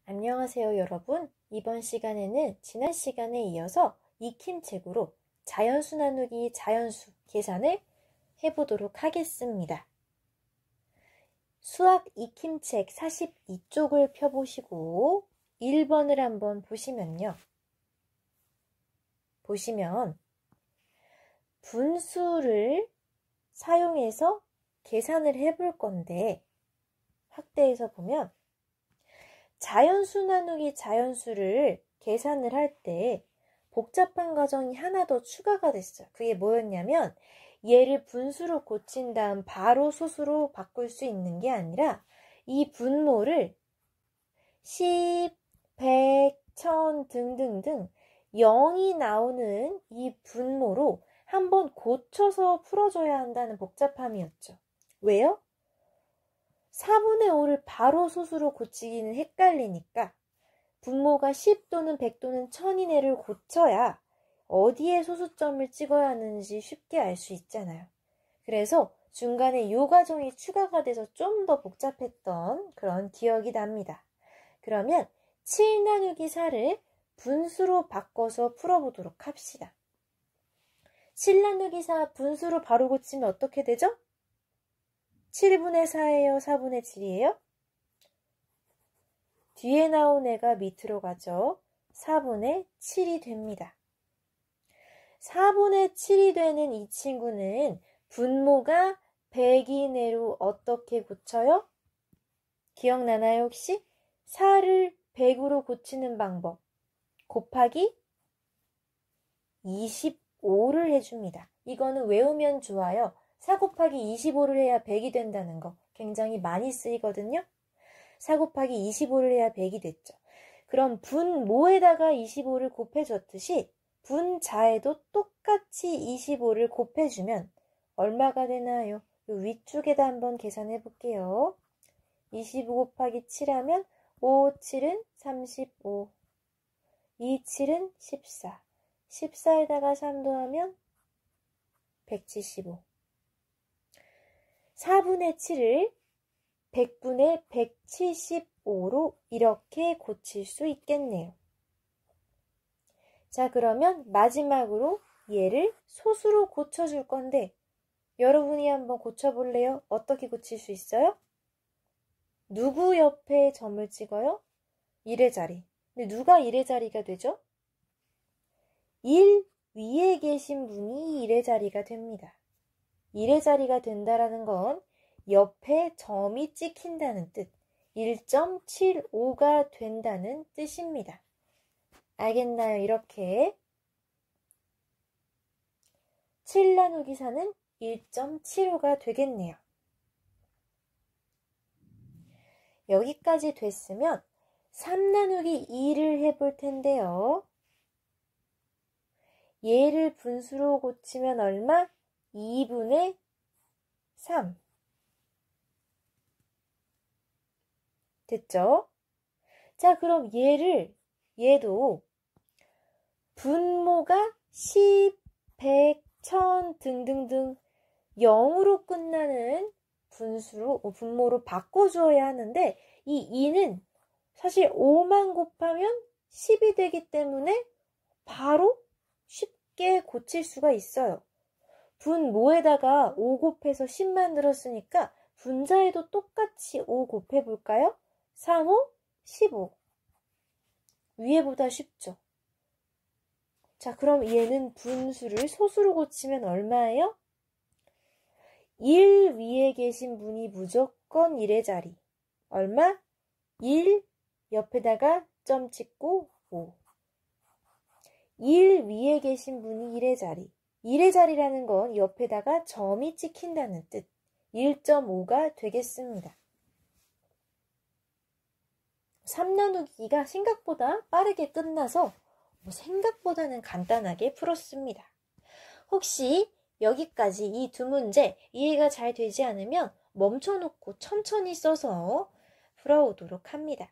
안녕하세요, 여러분. 이번 시간에는 지난 시간에 이어서 익힘책으로 자연수 나누기 자연수 계산을 해보도록 하겠습니다. 수학 익힘책 42쪽을 펴보시고 1번을 한번 보시면요. 보시면 분수를 사용해서 계산을 해볼 건데 확대해서 보면 자연수 나누기 자연수를 계산을 할 때 복잡한 과정이 하나 더 추가가 됐어요. 그게 뭐였냐면 얘를 분수로 고친 다음 바로 소수로 바꿀 수 있는 게 아니라 이 분모를 10, 100, 1000 등등등 0이 나오는 이 분모로 한번 고쳐서 풀어줘야 한다는 복잡함이었죠. 왜요? 4분의 5를 바로 소수로 고치기는 헷갈리니까 분모가 10 또는 100 또는 1000인 애를 고쳐야 어디에 소수점을 찍어야 하는지 쉽게 알 수 있잖아요. 그래서 중간에 이 과정이 추가가 돼서 좀 더 복잡했던 그런 기억이 납니다. 그러면 7 나누기 4를 분수로 바꿔서 풀어보도록 합시다. 7 나누기 4 분수로 바로 고치면 어떻게 되죠? 7분의 4예요? 4분의 7이에요? 뒤에 나온 애가 밑으로 가죠. 4분의 7이 됩니다. 4분의 7이 되는 이 친구는 분모가 100인 애로 어떻게 고쳐요? 기억나나요 혹시? 4를 100으로 고치는 방법. 곱하기 25를 해줍니다. 이거는 외우면 좋아요. 4 곱하기 25를 해야 100이 된다는 거 굉장히 많이 쓰이거든요. 4 곱하기 25를 해야 100이 됐죠. 그럼 분모에다가 25를 곱해줬듯이 분자에도 똑같이 25를 곱해주면 얼마가 되나요? 이 위쪽에다 한번 계산해 볼게요. 25 곱하기 7 하면 5, 7은 35, 2, 7은 14, 14에다가 3 더하면 175. 4분의 7을 100분의 175로 이렇게 고칠 수 있겠네요. 자, 그러면 마지막으로 얘를 소수로 고쳐줄 건데 여러분이 한번 고쳐볼래요? 어떻게 고칠 수 있어요? 누구 옆에 점을 찍어요? 1의 자리. 근데 누가 1의 자리가 되죠? 1 위에 계신 분이 1의 자리가 됩니다. 1의 자리가 된다라는 건 옆에 점이 찍힌다는 뜻, 1.75가 된다는 뜻입니다. 알겠나요? 이렇게 7 나누기 4는 1.75가 되겠네요. 여기까지 됐으면 3 나누기 2를 해볼 텐데요. 얘를 분수로 고치면 얼마? 2분의 3. 됐죠? 자, 그럼 얘도 분모가 10, 100, 1000 등등등 0으로 끝나는 분모로 바꿔주어야 하는데 이 2는 사실 5만 곱하면 10이 되기 때문에 바로 쉽게 고칠 수가 있어요. 분모에다가 5 곱해서 10 만들었으니까 분자에도 똑같이 5 곱해볼까요? 3, 5, 15. 위에보다 쉽죠? 자, 그럼 얘는 분수를 소수로 고치면 얼마예요? 1 위에 계신 분이 무조건 1의 자리. 얼마? 1 옆에다가 점 찍고 5. 1 위에 계신 분이 1의 자리. 1의 자리라는 건 옆에다가 점이 찍힌다는 뜻. 1.5가 되겠습니다. 3 나누기가 생각보다 빠르게 끝나서 생각보다는 간단하게 풀었습니다. 혹시 여기까지 이 두 문제 이해가 잘 되지 않으면 멈춰놓고 천천히 써서 풀어오도록 합니다.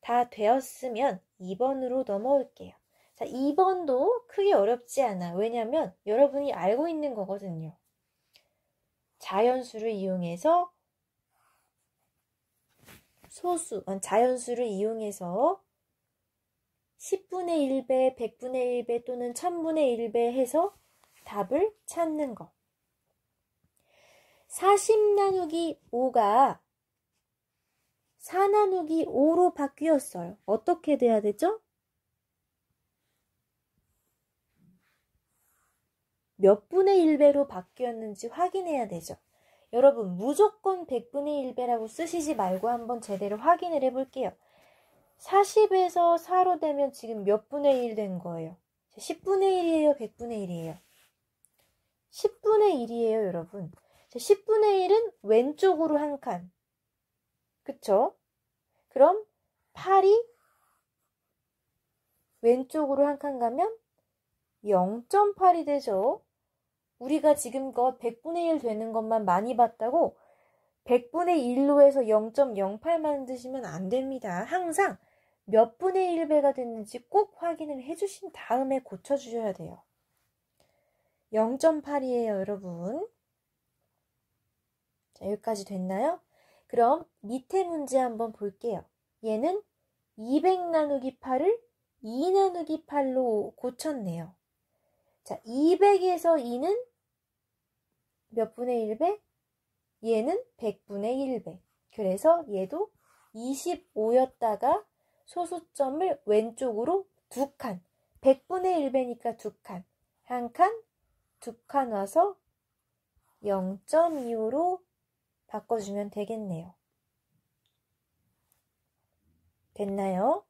다 되었으면 2번으로 넘어올게요. 자, 2번도 크게 어렵지 않아. 왜냐면 여러분이 알고 있는 거거든요. 자연수를 이용해서 자연수를 이용해서 10분의 1배, 100분의 1배 또는 1000분의 1배 해서 답을 찾는 것. 40 나누기 5가 4 나누기 5로 바뀌었어요. 어떻게 돼야 되죠? 몇 분의 1배로 바뀌었는지 확인해야 되죠. 여러분, 무조건 100분의 1배라고 쓰시지 말고 한번 제대로 확인을 해볼게요. 40에서 4로 되면 지금 몇 분의 1 된 거예요? 10분의 1이에요? 100분의 1이에요? 10분의 1이에요, 여러분. 10분의 1은 왼쪽으로 한 칸. 그쵸? 그럼 8이 왼쪽으로 한 칸 가면 0.8이 되죠. 우리가 지금껏 100분의 1 되는 것만 많이 봤다고 100분의 1로 해서 0.08 만드시면 안 됩니다. 항상 몇 분의 1배가 됐는지 꼭 확인을 해주신 다음에 고쳐주셔야 돼요. 0.8이에요, 여러분. 자, 여기까지 됐나요? 그럼 밑에 문제 한번 볼게요. 얘는 200 나누기 8을 2 나누기 8로 고쳤네요. 자, 200에서 2는 몇 분의 1배? 얘는 100분의 1배. 그래서 얘도 25였다가 소수점을 왼쪽으로 2칸. 100분의 1배니까 2칸. 한 칸, 2칸 와서 0.25로 바꿔주면 되겠네요. 됐나요?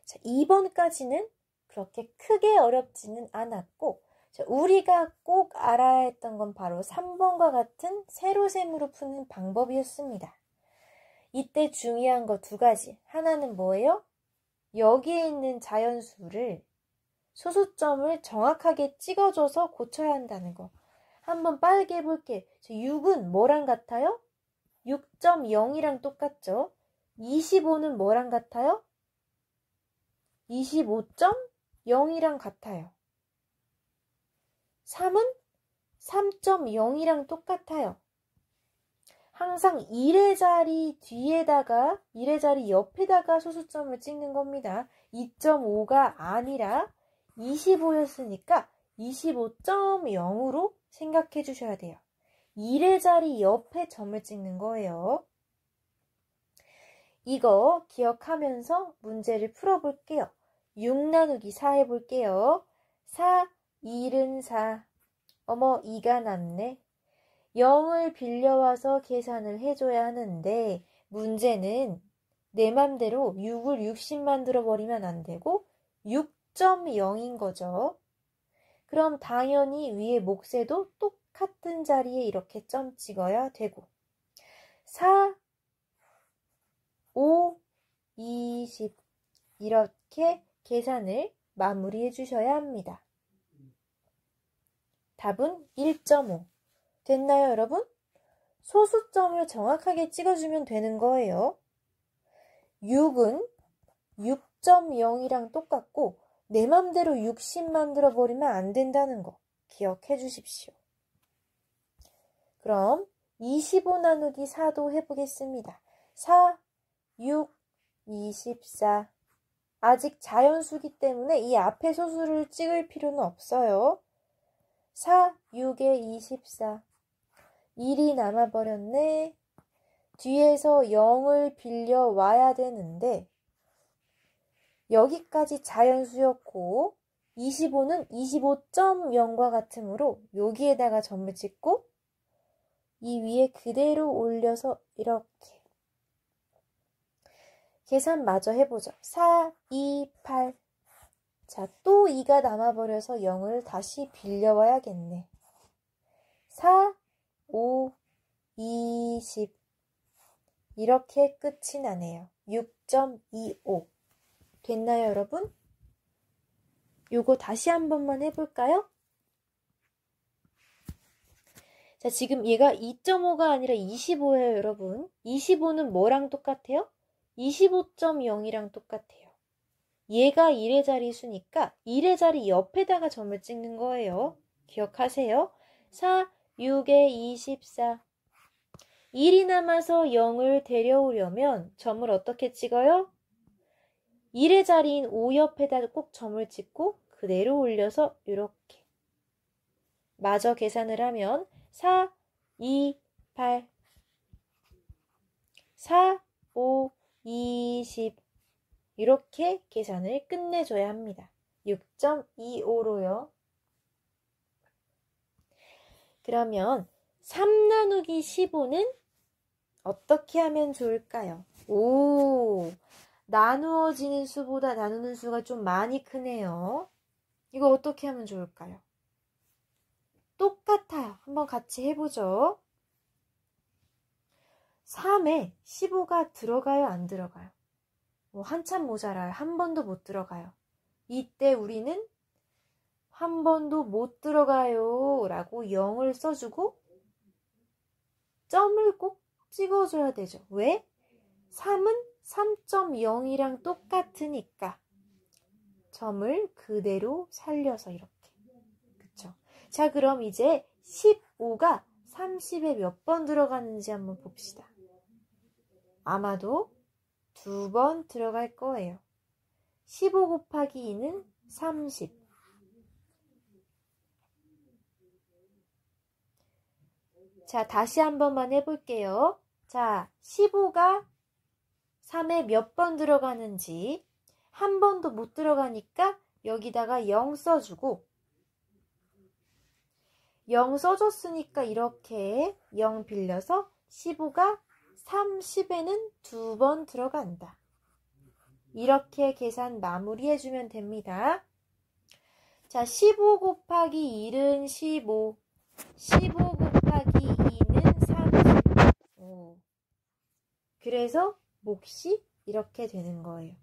자, 2번까지는 그렇게 크게 어렵지는 않았고, 자, 우리가 꼭 알아야 했던 건 바로 3번과 같은 세로셈으로 푸는 방법이었습니다. 이때 중요한 거 2가지. 하나는 뭐예요? 여기에 있는 자연수를 소수점을 정확하게 찍어줘서 고쳐야 한다는 거. 한번 빠르게 해볼게. 6은 뭐랑 같아요? 6.0이랑 똑같죠? 25는 뭐랑 같아요? 25.0이랑 같아요. 3은 3.0이랑 똑같아요. 항상 1의 자리 뒤에다가 1의 자리 옆에다가 소수점을 찍는 겁니다. 2.5가 아니라 25였으니까 25.0으로 생각해 주셔야 돼요. 1의 자리 옆에 점을 찍는 거예요. 이거 기억하면서 문제를 풀어볼게요. 6 나누기 4 해볼게요. 4, 1은 4. 어머, 2가 남네. 0을 빌려와서 계산을 해줘야 하는데 문제는 내 맘대로 6을 60 만들어버리면 안 되고 6.0인 거죠. 그럼 당연히 위에 몫에도 똑같은 자리에 이렇게 점 찍어야 되고 4, 5, 20 이렇게 계산을 마무리해 주셔야 합니다. 답은 1.5. 됐나요, 여러분? 소수점을 정확하게 찍어주면 되는 거예요. 6은 6.0이랑 똑같고 내 맘대로 60 만들어버리면 안 된다는 거 기억해 주십시오. 그럼 25 나누기 4도 해보겠습니다. 4, 6, 24. 아직 자연수기 때문에 이 앞에 소수를 찍을 필요는 없어요. 4, 6에 24. 1이 남아버렸네. 뒤에서 0을 빌려와야 되는데 여기까지 자연수였고 25는 25.0과 같으므로 여기에다가 점을 찍고 이 위에 그대로 올려서 이렇게 계산 마저 해보죠. 4, 2, 8. 자, 또 2가 남아버려서 0을 다시 빌려와야겠네. 4, 5, 20. 이렇게 끝이 나네요. 6.25. 됐나요, 여러분? 요거 다시 한 번만 해볼까요? 자, 지금 얘가 2.5가 아니라 25예요, 여러분. 25는 뭐랑 똑같아요? 25.0이랑 똑같아요. 얘가 1의 자리 수니까 1의 자리 옆에다가 점을 찍는 거예요. 기억하세요. 4, 6에 24. 1이 남아서 0을 데려오려면 점을 어떻게 찍어요? 1의 자리인 5 옆에다 꼭 점을 찍고 그대로 올려서 이렇게 마저 계산을 하면 4, 2, 8, 4, 5, 20 이렇게 계산을 끝내줘야 합니다. 6.25로요. 그러면 3 나누기 15는 어떻게 하면 좋을까요? 오, 나누어지는 수보다 나누는 수가 좀 많이 크네요. 이거 어떻게 하면 좋을까요? 똑같아요. 한번 같이 해보죠. 3에 15가 들어가요? 안 들어가요? 한참 모자라요. 한 번도 못 들어가요. 이때 우리는 한 번도 못 들어가요 라고 0을 써주고 점을 꼭 찍어줘야 되죠. 왜? 3은 3.0이랑 똑같으니까 점을 그대로 살려서 이렇게. 그쵸? 자, 그럼 이제 15가 30에 몇 번 들어가는지 한번 봅시다. 아마도 2번 들어갈 거예요. 15 곱하기 2는 30. 자, 다시 한 번만 해볼게요. 자, 15가 3에 몇 번 들어가는지 한 번도 못 들어가니까 여기다가 0 써주고 0 써줬으니까 이렇게 0 빌려서 15가 30에는 2번 들어간다. 이렇게 계산 마무리해주면 됩니다. 자, 15 곱하기 1은 15, 15 곱하기 2는 30. 그래서 몫이 이렇게 되는 거예요.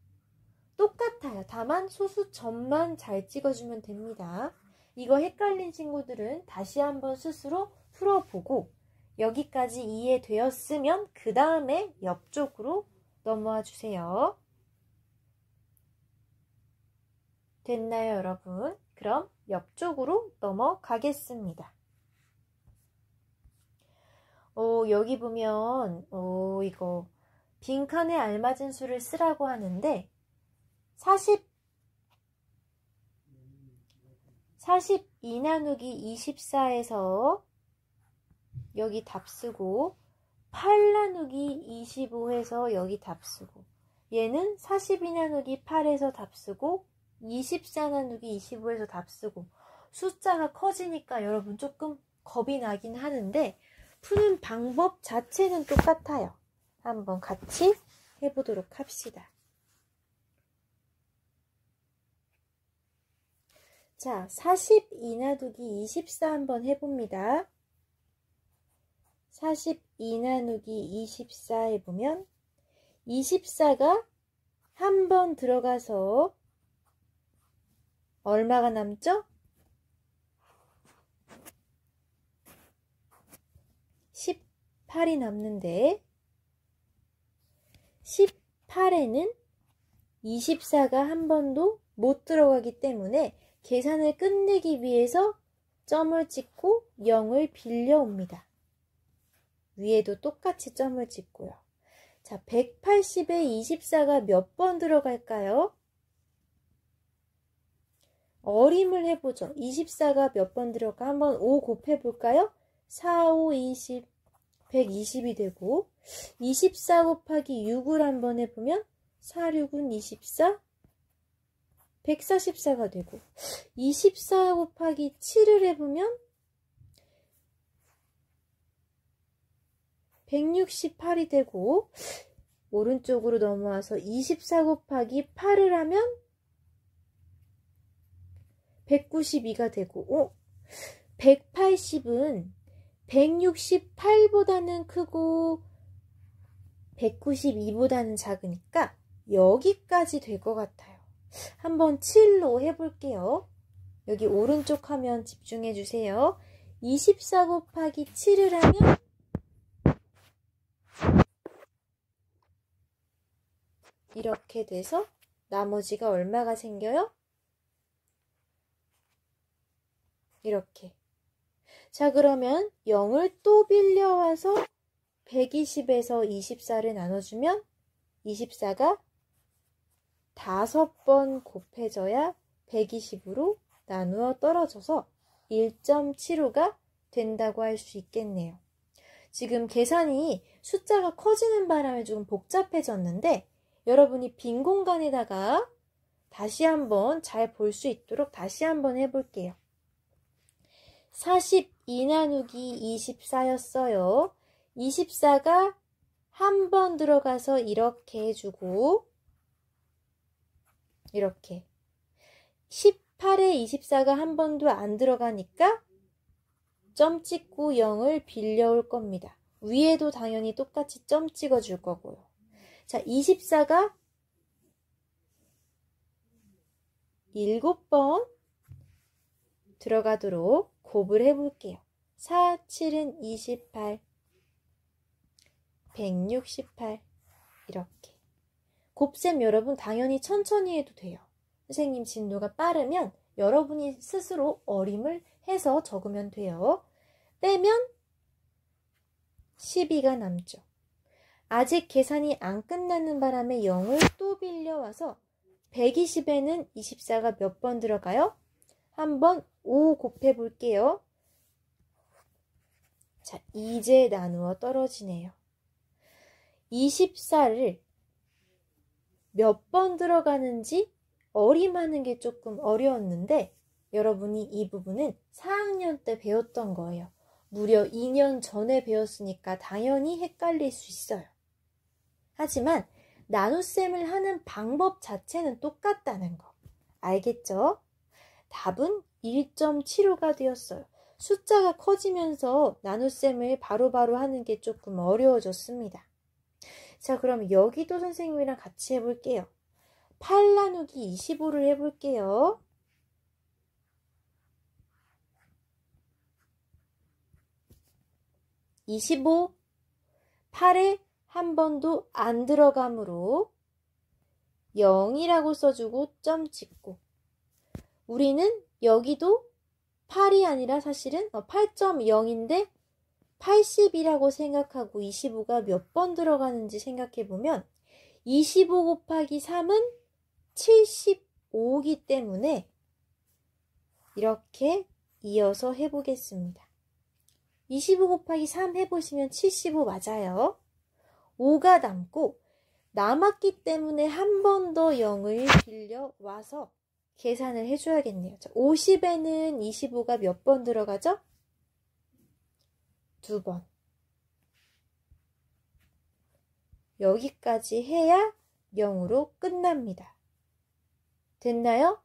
똑같아요. 다만 소수 점만 잘 찍어주면 됩니다. 이거 헷갈린 친구들은 다시 한번 스스로 풀어보고 여기까지 이해되었으면 그 다음에 옆쪽으로 넘어와 주세요. 됐나요, 여러분? 그럼 옆쪽으로 넘어가겠습니다. 여기 보면 이거 빈칸에 알맞은 수를 쓰라고 하는데 42 나누기 24에서 여기 답 쓰고 8 나누기 25해서 여기 답 쓰고 얘는 42 나누기 8에서 답 쓰고 24 나누기 25에서 답 쓰고 숫자가 커지니까 여러분 조금 겁이 나긴 하는데 푸는 방법 자체는 똑같아요. 한번 같이 해보도록 합시다. 자, 42 나누기 24 한번 해봅니다. 42 나누기 24 해보면 24가 한 번 들어가서 얼마가 남죠? 18이 남는데 18에는 24가 한 번도 못 들어가기 때문에 계산을 끝내기 위해서 점을 찍고 0을 빌려옵니다. 위에도 똑같이 점을 찍고요. 자, 180에 24가 몇 번 들어갈까요? 어림을 해보죠. 24가 몇 번 들어가? 한번 5 곱해볼까요? 4, 5, 20, 120이 되고 24 곱하기 6을 한번 해보면 4, 6은 24, 144가 되고 24 곱하기 7을 해보면 168이 되고 오른쪽으로 넘어와서 24 곱하기 8을 하면 192가 되고 180은 168보다는 크고 192보다는 작으니까 여기까지 될 것 같아요. 한번 7로 해볼게요. 여기 오른쪽 화면 집중해 주세요. 24 곱하기 7을 하면 이렇게 돼서 나머지가 얼마가 생겨요? 이렇게. 자, 그러면 0을 또 빌려와서 120에서 24를 나눠주면 24가 5번 곱해져야 120으로 나누어 떨어져서 1.75가 된다고 할 수 있겠네요. 지금 계산이 숫자가 커지는 바람에 조금 복잡해졌는데 여러분이 빈 공간에다가 다시 한번 잘 볼 수 있도록 다시 한번 해볼게요. 42 나누기 24였어요. 24가 한 번 들어가서 이렇게 해주고 이렇게 18에 24가 한 번도 안 들어가니까 점 찍고 0을 빌려올 겁니다. 위에도 당연히 똑같이 점 찍어줄 거고요. 자, 24가 7번 들어가도록 곱을 해볼게요. 4, 7은 28, 168 이렇게. 곱셈 여러분 당연히 천천히 해도 돼요. 선생님 진도가 빠르면 여러분이 스스로 어림을 해서 적으면 돼요. 빼면 12가 남죠. 아직 계산이 안 끝나는 바람에 0을 또 빌려와서 120에는 24가 몇 번 들어가요? 한번 5 곱해 볼게요. 자, 이제 나누어 떨어지네요. 24를 몇 번 들어가는지 어림하는 게 조금 어려웠는데 여러분이 이 부분은 4학년 때 배웠던 거예요. 무려 2년 전에 배웠으니까 당연히 헷갈릴 수 있어요. 하지만 나눗셈을 하는 방법 자체는 똑같다는 거. 알겠죠? 답은 1.75가 되었어요. 숫자가 커지면서 나눗셈을 바로바로 하는 게 조금 어려워졌습니다. 자, 그럼 여기도 선생님이랑 같이 해볼게요. 8 나누기 25를 해볼게요. 25, 8에 한 번도 안 들어가므로 0이라고 써주고 점 찍고 우리는 여기도 8이 아니라 사실은 8.0인데 80이라고 생각하고 25가 몇 번 들어가는지 생각해보면 25 곱하기 3은 75이기 때문에 이렇게 이어서 해보겠습니다. 25 곱하기 3 해보시면 75 맞아요. 5가 남고 남았기 때문에 한 번 더 0을 빌려와서 계산을 해줘야겠네요. 50에는 25가 몇 번 들어가죠? 2번. 여기까지 해야 0으로 끝납니다. 됐나요?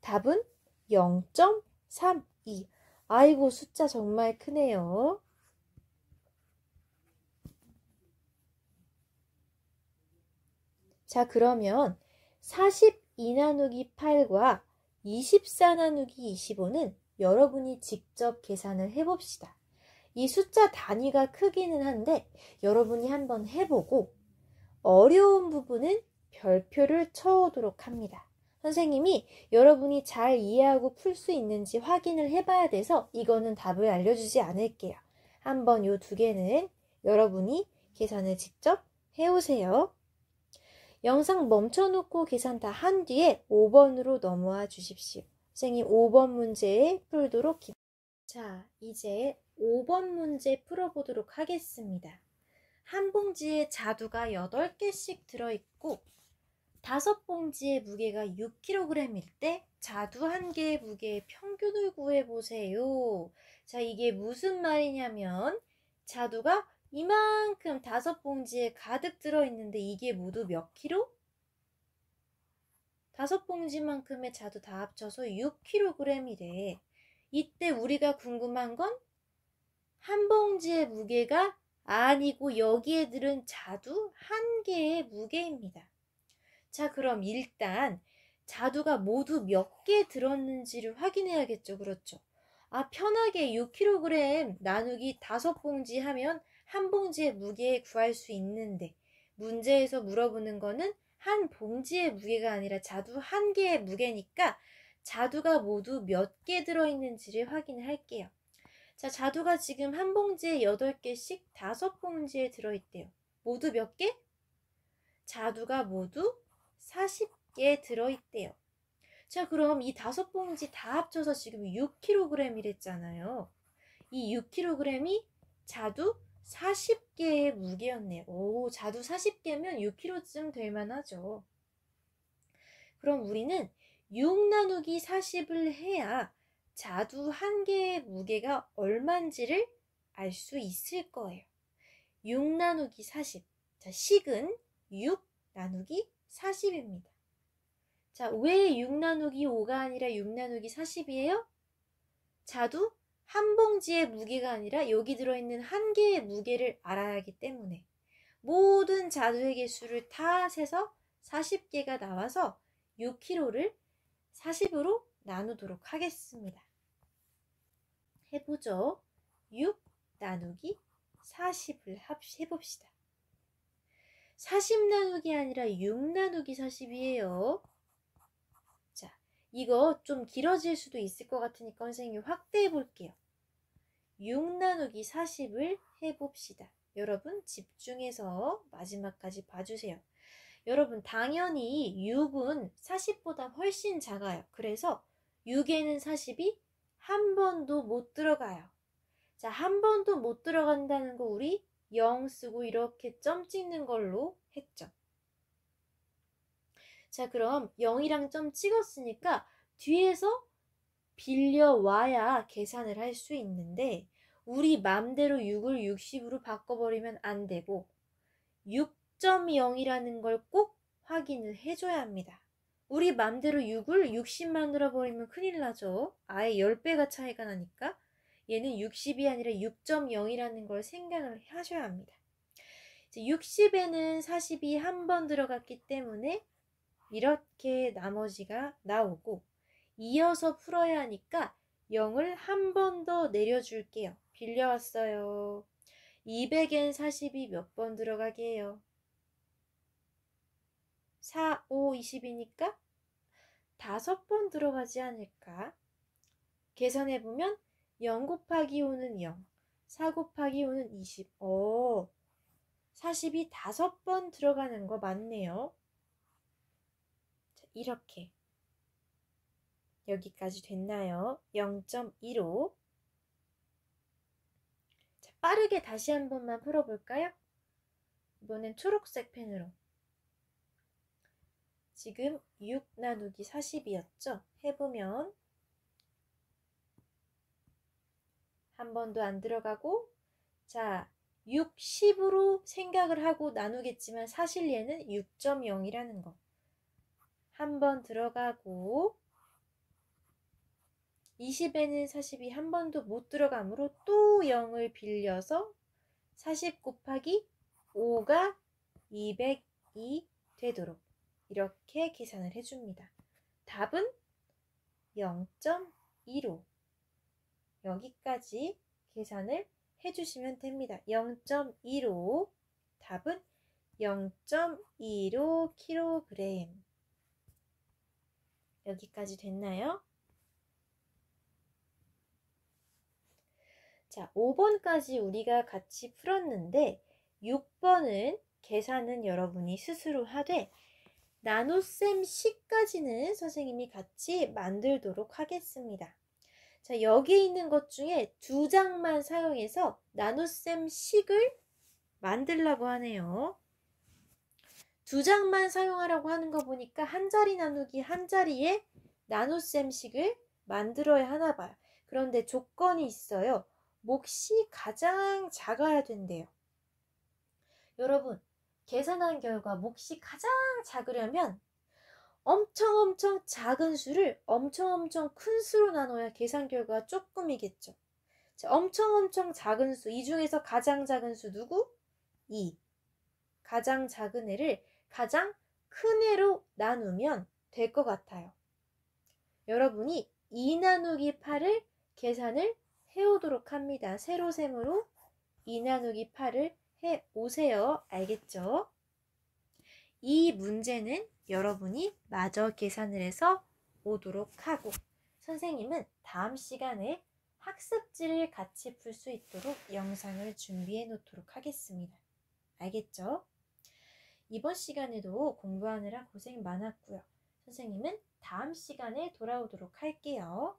답은 0.32. 아이고, 숫자 정말 크네요. 자, 그러면 42 나누기 8과 24 나누기 25는 여러분이 직접 계산을 해봅시다. 이 숫자 단위가 크기는 한데 여러분이 한번 해보고 어려운 부분은 별표를 쳐오도록 합니다. 선생님이 여러분이 잘 이해하고 풀 수 있는지 확인을 해봐야 돼서 이거는 답을 알려주지 않을게요. 한번 이 두 개는 여러분이 계산을 직접 해오세요. 영상 멈춰놓고 계산 다 한 뒤에 5번으로 넘어와 주십시오. 선생님 5번 문제 풀도록 자, 이제 5번 문제 풀어보도록 하겠습니다. 한 봉지에 자두가 8개씩 들어있고 5봉지의 무게가 6kg일 때 자두 한 개의 무게의 평균을 구해보세요. 자, 이게 무슨 말이냐면 자두가 이만큼 5봉지에 가득 들어있는데 이게 모두 몇 킬로? 5봉지만큼의 자두 다 합쳐서 6kg이래. 이때 우리가 궁금한 건 한 봉지의 무게가 아니고 여기에 들은 자두 한 개의 무게입니다. 자, 그럼 일단 자두가 모두 몇 개 들었는지를 확인해야겠죠. 그렇죠? 아, 편하게 6kg 나누기 5봉지 하면 한 봉지의 무게 구할 수 있는데 문제에서 물어보는 거는 한 봉지의 무게가 아니라 자두 한 개의 무게니까 자두가 모두 몇 개 들어있는지를 확인할게요. 자, 자두가 지금 한 봉지에 8개씩 5봉지에 들어있대요. 모두 몇 개? 자두가 모두 40개 들어있대요. 자, 그럼 이 5봉지 다 합쳐서 지금 6kg이랬잖아요. 이 6kg이 자두 40개의 무게였네요. 오, 자두 40개면 6kg쯤 될 만하죠. 그럼 우리는 6 나누기 40을 해야 자두 한 개의 무게가 얼만지를 알 수 있을 거예요. 6 나누기 40. 자, 식은 6 나누기 40입니다. 자, 왜 6 나누기 5가 아니라 6 나누기 40이에요? 자두 한 봉지의 무게가 아니라 여기 들어있는 한 개의 무게를 알아야 하기 때문에 모든 자두의 개수를 다 세서 40개가 나와서 6kg를 40으로 나누도록 하겠습니다. 해보죠. 6 나누기 40을 해봅시다. 40 나누기 아니라 6 나누기 40이에요. 자, 이거 좀 길어질 수도 있을 것 같으니까 선생님이 확대해 볼게요. 6 나누기 40을 해봅시다. 여러분 집중해서 마지막까지 봐주세요. 여러분 당연히 6은 40보다 훨씬 작아요. 그래서 6에는 40이 한 번도 못 들어가요. 자, 한 번도 못 들어간다는 거 우리 0 쓰고 이렇게 점 찍는 걸로 했죠. 자, 그럼 0이랑 점 찍었으니까 뒤에서 빌려와야 계산을 할 수 있는데 우리 맘대로 6을 60으로 바꿔버리면 안 되고 6.0이라는 걸 꼭 확인을 해줘야 합니다. 우리 맘대로 6을 60 만들어버리면 큰일 나죠. 아예 10배가 차이가 나니까 얘는 60이 아니라 6.0이라는 걸 생각을 하셔야 합니다. 60에는 40이 한 번 들어갔기 때문에 이렇게 나머지가 나오고 이어서 풀어야 하니까 0을 한 번 더 내려줄게요. 빌려왔어요. 200엔 40이 몇 번 들어가게 해요? 4, 5, 20이니까 5번 들어가지 않을까? 계산해보면 0 곱하기 5는 0, 4 곱하기 5는 20. 40이 5번 들어가는 거 맞네요. 자, 이렇게 여기까지 됐나요? 0.15. 자, 빠르게 다시 한 번만 풀어볼까요? 이번엔 초록색 펜으로. 지금 6 나누기 40이었죠? 해보면 한 번도 안 들어가고 자, 60으로 생각을 하고 나누겠지만 사실 얘는 6.0이라는 거. 한 번 들어가고 20에는 40이 한 번도 못 들어가므로 또 0을 빌려서 40 곱하기 5가 200이 되도록 이렇게 계산을 해줍니다. 답은 0.15. 여기까지 계산을 해주시면 됩니다. 0.15. 답은 0.15kg. 여기까지 됐나요? 자, 5번까지 우리가 같이 풀었는데 6번은 계산은 여러분이 스스로 하되 나눗셈 식까지는 선생님이 같이 만들도록 하겠습니다. 자, 여기에 있는 것 중에 2장만 사용해서 나눗셈 식을 만들려고 하네요. 2장만 사용하라고 하는 거 보니까 한 자리 나누기 한 자리에 나눗셈 식을 만들어야 하나 봐요. 그런데 조건이 있어요. 몫이 가장 작아야 된대요. 여러분, 계산한 결과 몫이 가장 작으려면 엄청 작은 수를 엄청 큰 수로 나눠야 계산 결과가 조금이겠죠. 자, 엄청 작은 수, 이 중에서 가장 작은 수 누구? 2. 가장 작은 애를 가장 큰 애로 나누면 될 것 같아요. 여러분이 2 나누기 8을 계산을 해오도록 합니다. 세로셈으로 2 나누기 8을 해오세요. 알겠죠? 이 문제는 여러분이 마저 계산을 해서 오도록 하고 선생님은 다음 시간에 학습지를 같이 풀 수 있도록 영상을 준비해 놓도록 하겠습니다. 알겠죠? 이번 시간에도 공부하느라 고생 많았고요. 선생님은 다음 시간에 돌아오도록 할게요.